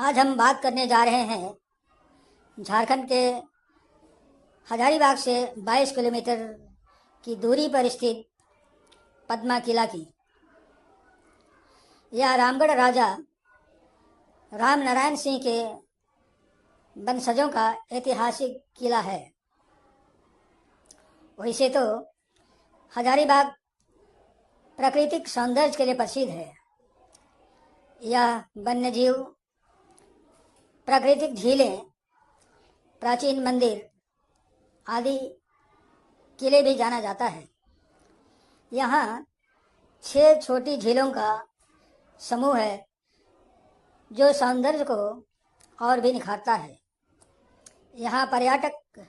आज हम बात करने जा रहे हैं झारखंड के हजारीबाग से 22 किलोमीटर की दूरी पर स्थित पद्मा किला की। यह रामगढ़ राजा राम नारायण सिंह के वंशजों का ऐतिहासिक किला है। वैसे तो हजारीबाग प्राकृतिक सौंदर्य के लिए प्रसिद्ध है। यह वन्यजीव, प्राकृतिक झीलें, प्राचीन मंदिर आदि के लिए भी जाना जाता है। यहाँ 6 छोटी झीलों का समूह है जो सौंदर्य को और भी निखारता है। यहाँ पर्यटक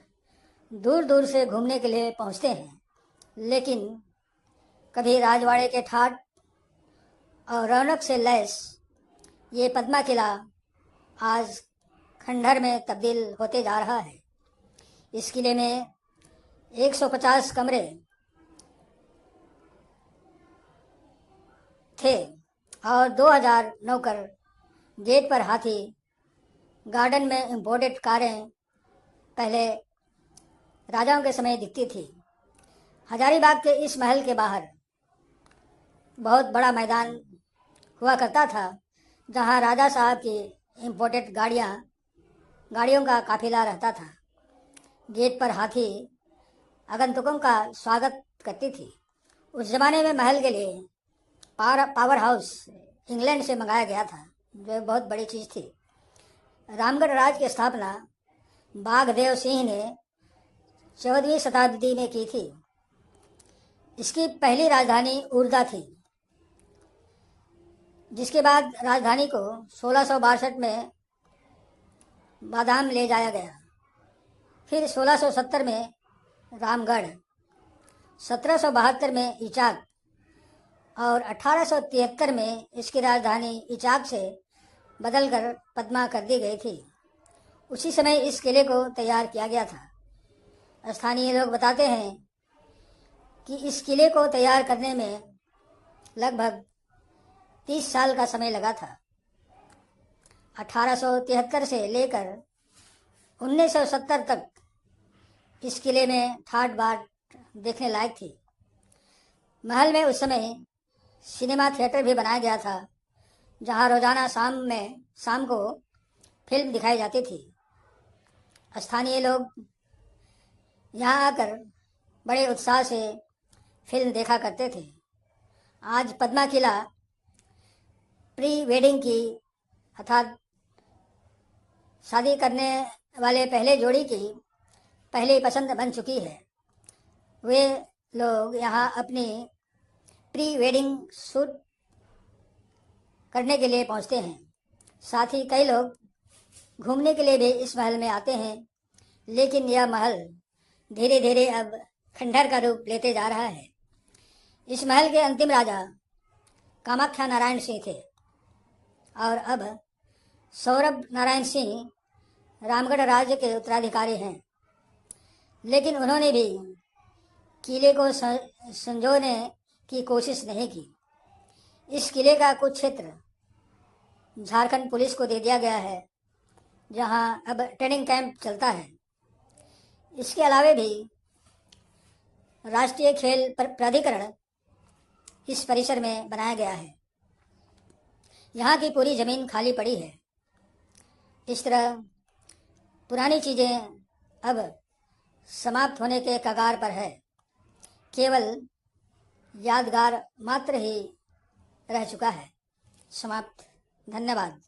दूर दूर से घूमने के लिए पहुँचते हैं, लेकिन कभी राजवाड़े के ठाट और रौनक से लैस ये पद्मा किला आज खंडहर में तब्दील होते जा रहा है। इस किले में 150 कमरे थे और 2000 नौकर, गेट पर हाथी, गार्डन में इम्पोर्टेड कारें पहले राजाओं के समय दिखती थी। हजारीबाग के इस महल के बाहर बहुत बड़ा मैदान हुआ करता था, जहां राजा साहब की इम्पोर्टेड गाड़ियों का काफिला रहता था। गेट पर हाथी आगंतुकों का स्वागत करती थी। उस जमाने में महल के लिए पावर हाउस इंग्लैंड से मंगाया गया था, जो बहुत बड़ी चीज़ थी। रामगढ़ राज की स्थापना बाघदेव सिंह ने 14वीं शताब्दी में की थी। इसकी पहली राजधानी उर्दा थी, जिसके बाद राजधानी को 1662 में बादाम ले जाया गया। फिर 1670 में रामगढ़, 1772 में इचाक और 1873 में इसकी राजधानी इचाक से बदलकर पद्मा कर दी गई थी। उसी समय इस किले को तैयार किया गया था। स्थानीय लोग बताते हैं कि इस किले को तैयार करने में लगभग 30 साल का समय लगा था। 1873 से लेकर 1970 तक इस किले में ठाट बाट देखने लायक थी। महल में उस समय सिनेमा थिएटर भी बनाया गया था, जहां रोजाना शाम को फिल्म दिखाई जाती थी। स्थानीय लोग यहाँ आकर बड़े उत्साह से फिल्म देखा करते थे। आज पद्मा किला प्री वेडिंग की अर्थात शादी करने वाले पहले जोड़ी की पहली पसंद बन चुकी है। वे लोग यहाँ अपनी प्री वेडिंग शूट करने के लिए पहुँचते हैं। साथ ही कई लोग घूमने के लिए भी इस महल में आते हैं, लेकिन यह महल धीरे धीरे अब खंडहर का रूप लेते जा रहा है। इस महल के अंतिम राजा कामाख्या नारायण सिंह थे और अब सौरभ नारायण सिंह रामगढ़ राज्य के उत्तराधिकारी हैं, लेकिन उन्होंने भी किले को संजोने की कोशिश नहीं की। इस किले का कुछ क्षेत्र झारखंड पुलिस को दे दिया गया है, जहां अब ट्रेनिंग कैंप चलता है। इसके अलावे भी राष्ट्रीय खेल प्राधिकरण इस परिसर में बनाया गया है। यहाँ की पूरी ज़मीन खाली पड़ी है। इस तरह पुरानी चीज़ें अब समाप्त होने के कगार पर है। केवल यादगार मात्र ही रह चुका है। समाप्त। धन्यवाद।